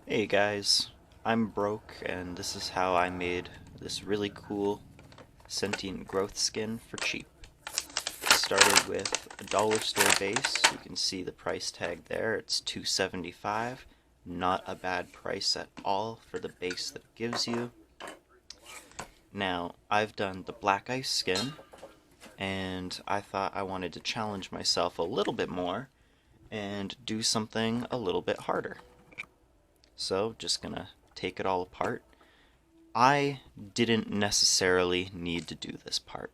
Hey guys, I'm broke and this is how I made this really cool sentient growth skin for cheap. Started with a dollar store base. You can see the price tag there. It's $2.75. Not a bad price at all for the base that it gives you. Now, I've done the black ice skin and I thought I wanted to challenge myself a little bit more and do something a little bit harder. So, just gonna take it all apart. I didn't necessarily need to do this part.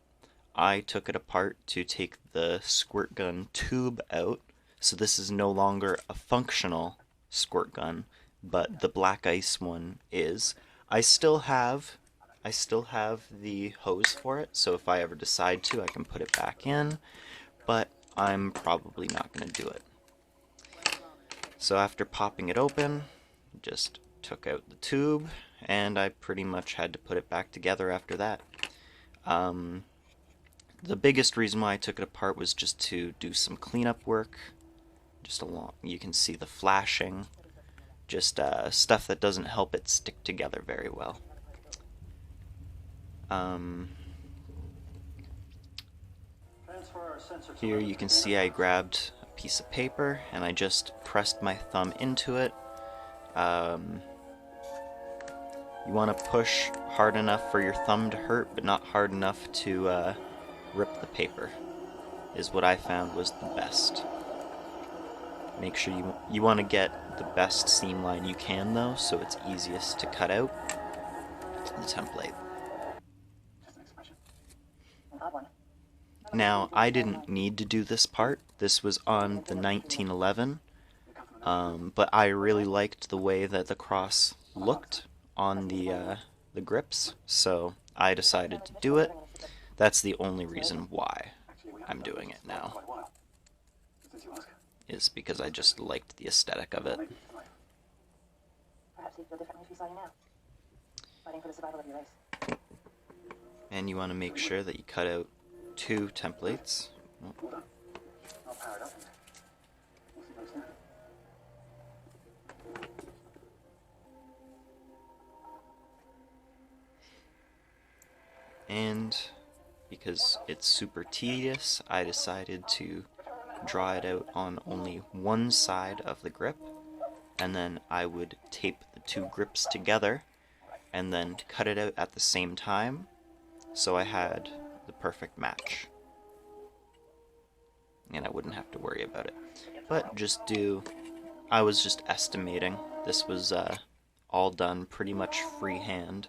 I took it apart to take the squirt gun tube out, so this is no longer a functional squirt gun, but the black ice one is. I still have I still have the hose for it, so if I ever decide to, I can put it back in, but I'm probably not going to do it. So after popping it open, just took out the tube, and I pretty much had to put it back together after that. Um, the biggest reason why I took it apart was just to do some cleanup work. Just along, you can see the flashing, just stuff that doesn't help it stick together very well. Um, Here you can see I grabbed a piece of paper and I just pressed my thumb into it. Um, you want to push hard enough for your thumb to hurt, but not hard enough to rip the paper, is what I found was the best. Make sure you want to get the best seam line you can though, so it's easiest to cut out the template. Now, I didn't need to do this part. This was on the 1911, but I really liked the way that the cross looked on the grips, so I decided to do it. That's the only reason why I'm doing it now, is because I just liked the aesthetic of it. And you want to make sure that you cut out 2 templates. And because it's super tedious, I decided to draw it out on only one side of the grip, and then I would tape the 2 grips together and then cut it out at the same time, so I had the perfect match. And I wouldn't have to worry about it. But I was just estimating. This was all done pretty much freehand.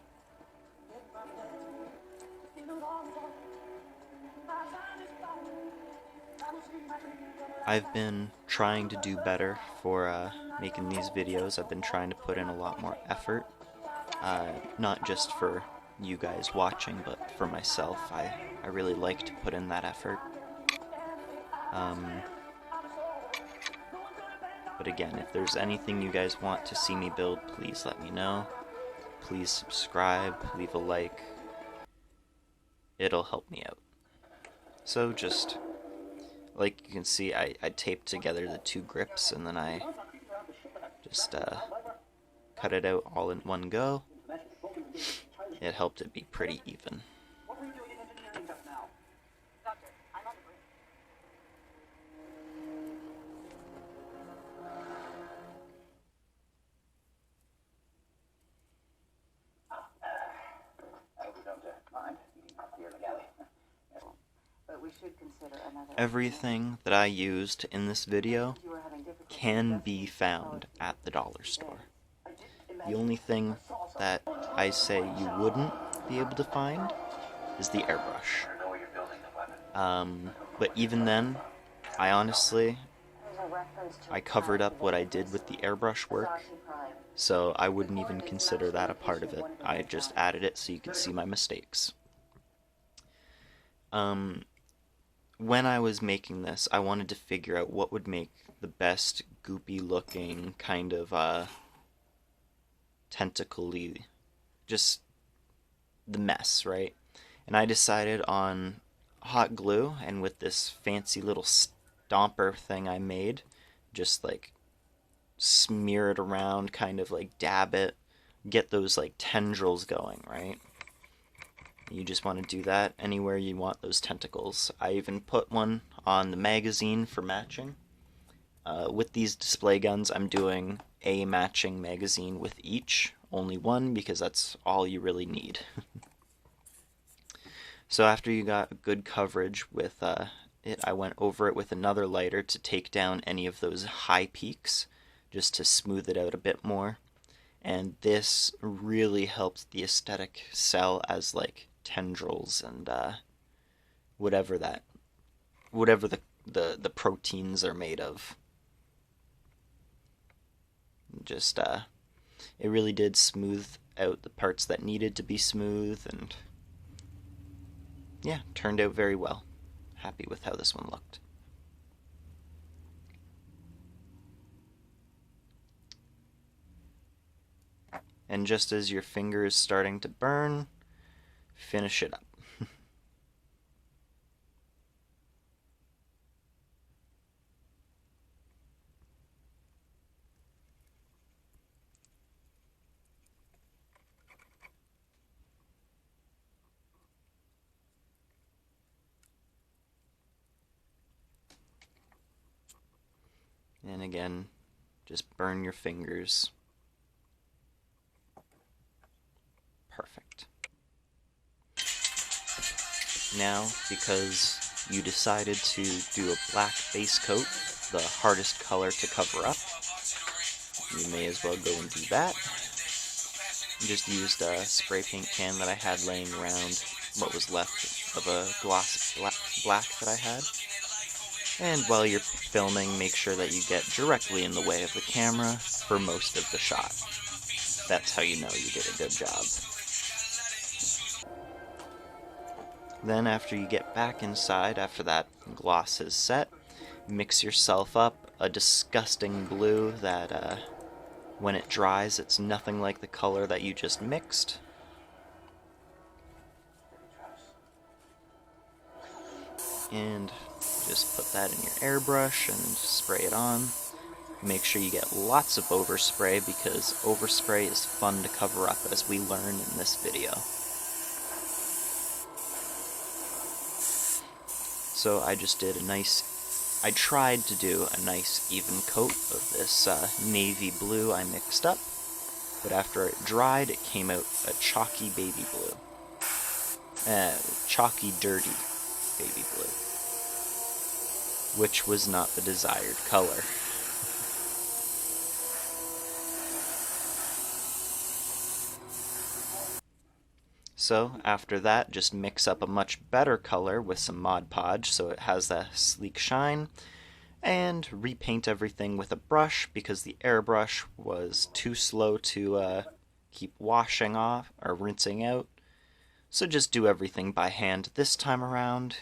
I've been trying to do better for making these videos. I've been trying to put in a lot more effort, not just for you guys watching, but for myself. I really like to put in that effort. But again, if there's anything you guys want to see me build, please let me know. Please subscribe, leave a like. It'll help me out. So just, like you can see, I taped together the 2 grips and then I just cut it out all in one go. It helped it be pretty even. Everything that I used in this video can be found at the dollar store. The only thing that I say you wouldn't be able to find is the airbrush. But even then, I honestly, I covered up what I did with the airbrush work, so I wouldn't even consider that a part of it. I just added it so you could see my mistakes. When I was making this, I wanted to figure out what would make the best goopy looking kind of tentacle-y, just the mess, right? And I decided on hot glue, and with this fancy little stomper thing I made, just like smear it around, kind of like dab it, get those like tendrils going, right? You just want to do that anywhere you want those tentacles. I even put one on the magazine for matching. With these display guns, I'm doing a matching magazine with each, only one, because that's all you really need. So after you got good coverage with it, I went over it with another lighter to take down any of those high peaks, just to smooth it out a bit more. And this really helped the aesthetic sell as like tendrils and whatever the proteins are made of. Just it really did smooth out the parts that needed to be smooth, and yeah, turned out very well. Happy with how this one looked. And just as your finger is starting to burn, finish it up. And again, just burn your fingers. Perfect. Now, because you decided to do a black base coat, the hardest color to cover up, you may as well go and do that. Just used a spray paint can that I had laying around, what was left of a gloss black that I had. And while you're filming, make sure that you get directly in the way of the camera for most of the shot. That's how you know you did a good job. Then after you get back inside, after that gloss is set, mix yourself up a disgusting blue that when it dries, it's nothing like the color that you just mixed. And just put that in your airbrush and spray it on. Make sure you get lots of overspray, because overspray is fun to cover up, as we learn in this video. So I just did I tried to do a nice even coat of this navy blue I mixed up, but after it dried, it came out a chalky baby blue. Chalky, dirty baby blue, which was not the desired color. So after that, just mix up a much better color with some Mod Podge so it has that sleek shine, and repaint everything with a brush because the airbrush was too slow to keep washing off or rinsing out. So just do everything by hand this time around,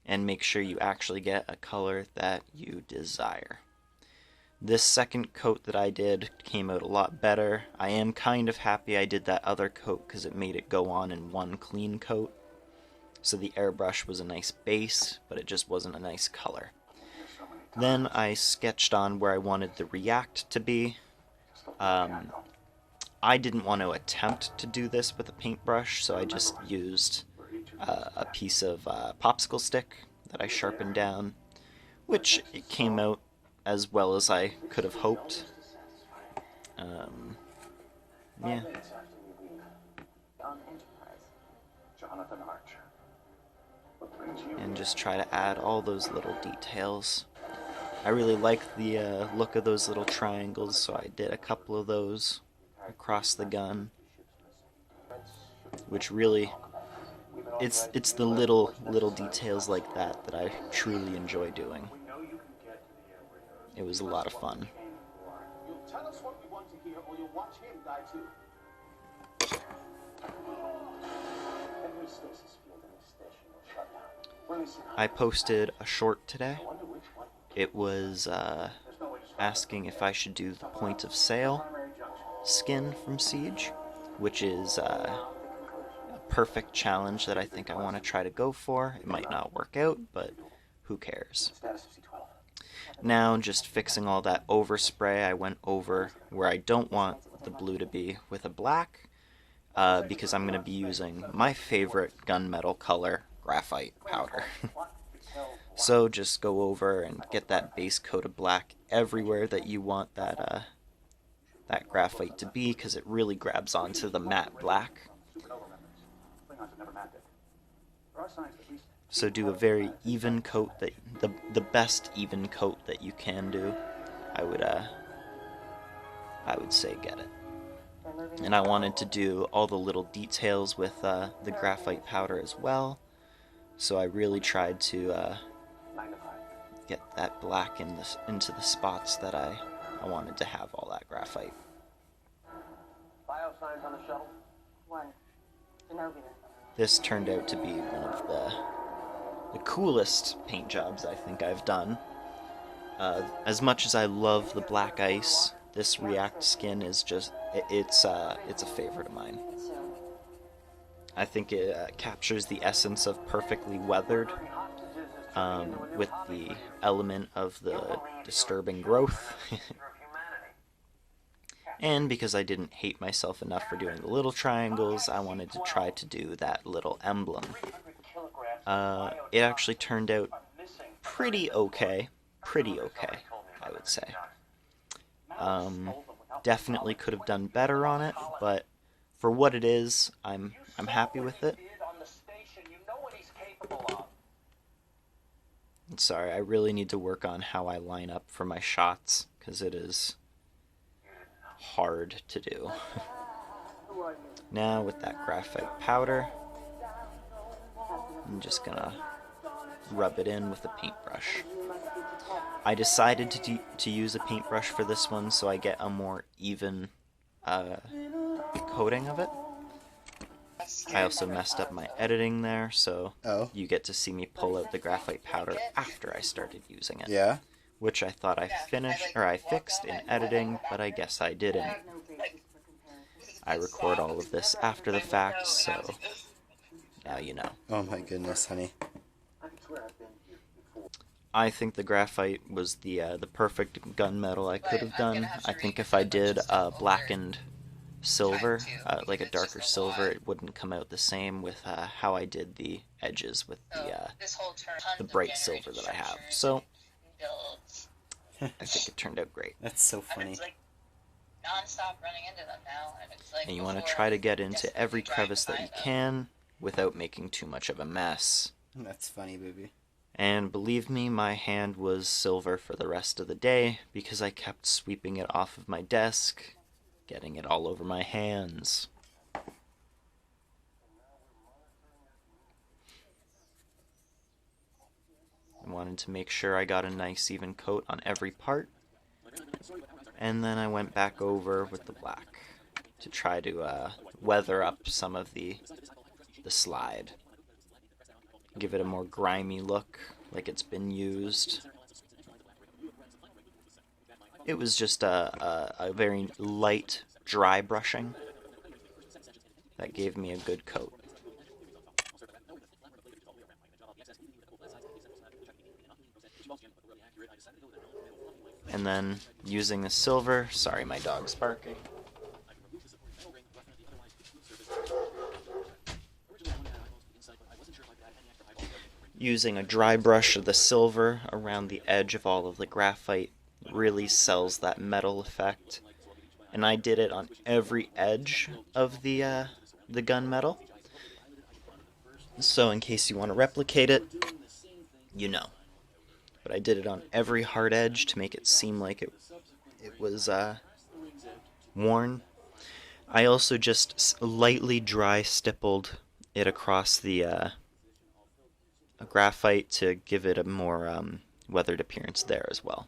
and make sure you actually get a color that you desire. This second coat that I did came out a lot better. I am kind of happy I did that other coat because it made it go on in one clean coat. So the airbrush was a nice base, but it just wasn't a nice color. Then I sketched on where I wanted the react to be. I didn't want to attempt to do this with a paintbrush, so I just used a piece of popsicle stick that I sharpened down, which it came out as well as I could have hoped. Yeah. And just try to add all those little details. I really like the look of those little triangles, so I did a couple of those across the gun, which really, it's the little details like that that I truly enjoy doing. It was a lot of fun. I posted a short today. It was asking if I should do the point of sale skin from Siege, which is a perfect challenge that I think I want to try to go for. It might not work out, but who cares? Now, just fixing all that overspray, I went over where I don't want the blue to be with a black, because I'm going to be using my favorite gunmetal color, graphite powder. So just go over and get that base coat of black everywhere that you want that graphite to be, because it really grabs onto the matte black. So do a very even coat, that the best even coat that you can do. I would say get it. And I wanted to do all the little details with the graphite powder as well. So I really tried to get that black into the spots that I wanted to have all that graphite. Biosigns on the shuttle? 1. Zenobia. This turned out to be one of the coolest paint jobs I think I've done. As much as I love the black ice, this React skin is just, it's a favorite of mine. I think it captures the essence of perfectly weathered, with the element of the disturbing growth. And because I didn't hate myself enough for doing the little triangles, I wanted to try to do that little emblem. It actually turned out pretty okay, I would say. Definitely could have done better on it, but for what it is, I'm happy with it. Sorry, I really need to work on how I line up for my shots, because it is hard to do. Now with that graphite powder, I'm just gonna rub it in with a paintbrush. I decided to use a paintbrush for this one so I get a more even coating of it. I also messed up my editing there, so you get to see me pull out the graphite powder after I started using it. Yeah? Which I thought I fixed in editing, but I guess I didn't. I record all of this after the fact, so now you know. Oh my goodness, honey. I think the graphite was the perfect gunmetal I could have done. I think if I did blackened silver, like a darker silver, it wouldn't come out the same with how I did the edges with the bright silver that I have. So I think it turned out great. That's so funny. And you want to try to get into every crevice that you can without making too much of a mess. That's funny, baby. And believe me, my hand was silver for the rest of the day because I kept sweeping it off of my desk, getting it all over my hands. I wanted to make sure I got a nice even coat on every part. And then I went back over with the black to try to weather up some of the slide. Give it a more grimy look, like it's been used. It was just a very light, dry brushing that gave me a good coat. And then using the silver, sorry my dog's barking. Using a dry brush of the silver around the edge of all of the graphite really sells that metal effect. And I did it on every edge of the gunmetal. So in case you want to replicate it, you know. But I did it on every hard edge to make it seem like it was worn. I also just lightly dry stippled it across the graphite to give it a more weathered appearance there as well.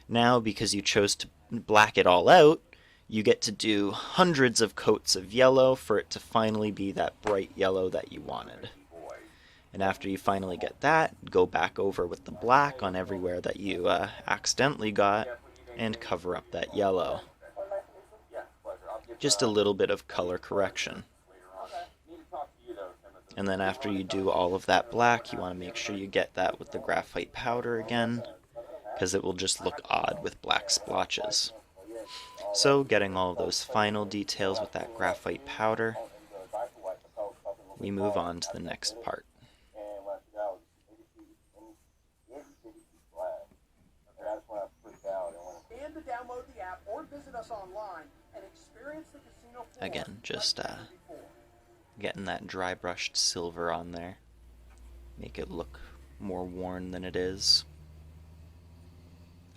Now, because you chose to black it all out, you get to do hundreds of coats of yellow for it to finally be that bright yellow that you wanted. And after you finally get that, go back over with the black on everywhere that you accidentally got and cover up that yellow. Just a little bit of color correction. And then after you do all of that black, you want to make sure you get that with the graphite powder again, because it will just look odd with black splotches. So getting all of those final details with that graphite powder, we move on to the next part. Again, just getting that dry brushed silver on there. Make it look more worn than it is.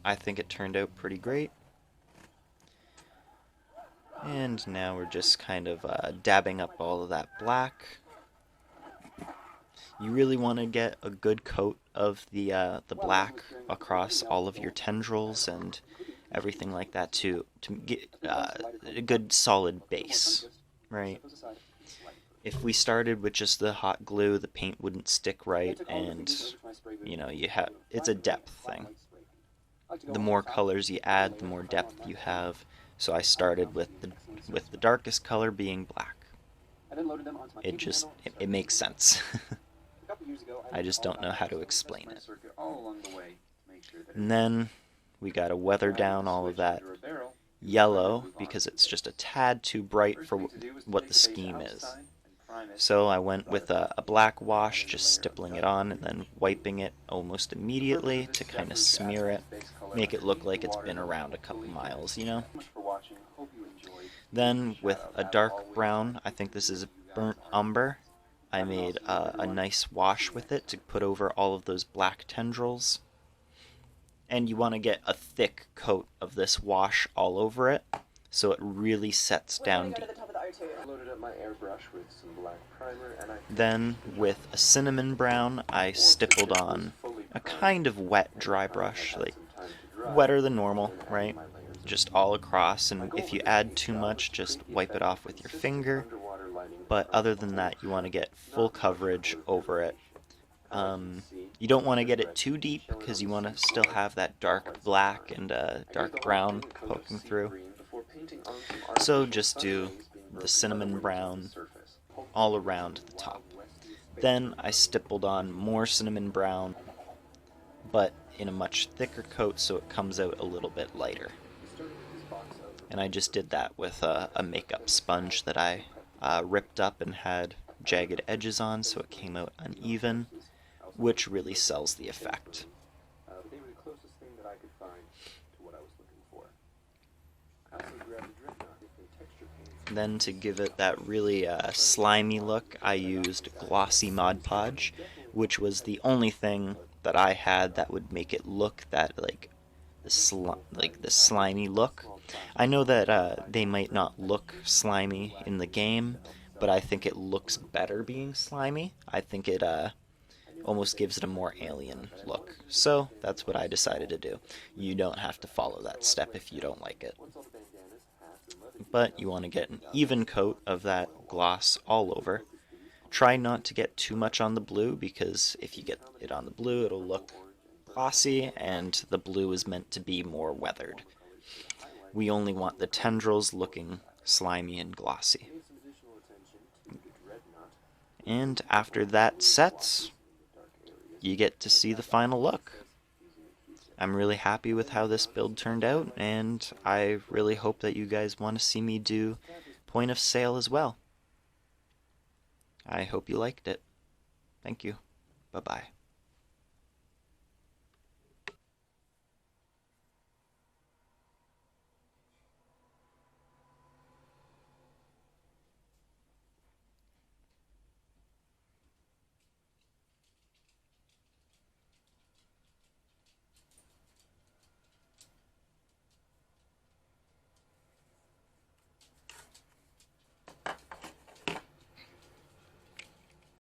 I think it turned out pretty great. And now we're just kind of dabbing up all of that black. You really want to get a good coat of the black across all of your tendrils and everything like that to get a good solid base, right? If we started with just the hot glue, the paint wouldn't stick right, and you know, it's a depth thing. The more colors you add, the more depth you have. So I started with the darkest color being black. It makes sense. I just don't know how to explain it. And then we gotta weather down all of that yellow because it's just a tad too bright for what the scheme is. So I went with a black wash, just stippling it on and then wiping it almost immediately to kind of smear it, make it look like it's been around a couple miles, you know? Then with a dark brown, I think this is a burnt umber, I made a nice wash with it to put over all of those black tendrils. And you want to get a thick coat of this wash all over it, so it really sets down deep. Then, with a cinnamon brown, I stippled on a kind of wet dry brush, like wetter than normal, right? Just all across, and if you add too much, just wipe it off with your finger. But other than that, you want to get full coverage over it. You don't want to get it too deep because you want to still have that dark black and dark brown poking through. So just do the cinnamon brown all around the top. Then I stippled on more cinnamon brown, but in a much thicker coat so it comes out a little bit lighter. And I just did that with a makeup sponge that I ripped up and had jagged edges on so it came out uneven, which really sells the effect. They were the closest thing that I could find to what I was looking for. I also grabbed a dreadnought with texture paints. Then to give it that really slimy look, I used glossy Mod Podge, which was the only thing that I had that would make it look that like the slimy look. I know that they might not look slimy in the game, but I think it looks better being slimy. I think it almost gives it a more alien look. So that's what I decided to do. You don't have to follow that step if you don't like it. But you want to get an even coat of that gloss all over. Try not to get too much on the blue, because if you get it on the blue, it'll look glossy, and the blue is meant to be more weathered. We only want the tendrils looking slimy and glossy. And after that sets, you get to see the final look. I'm really happy with how this build turned out, and I really hope that you guys want to see me do point of sale as well. I hope you liked it. Thank you. Bye-bye.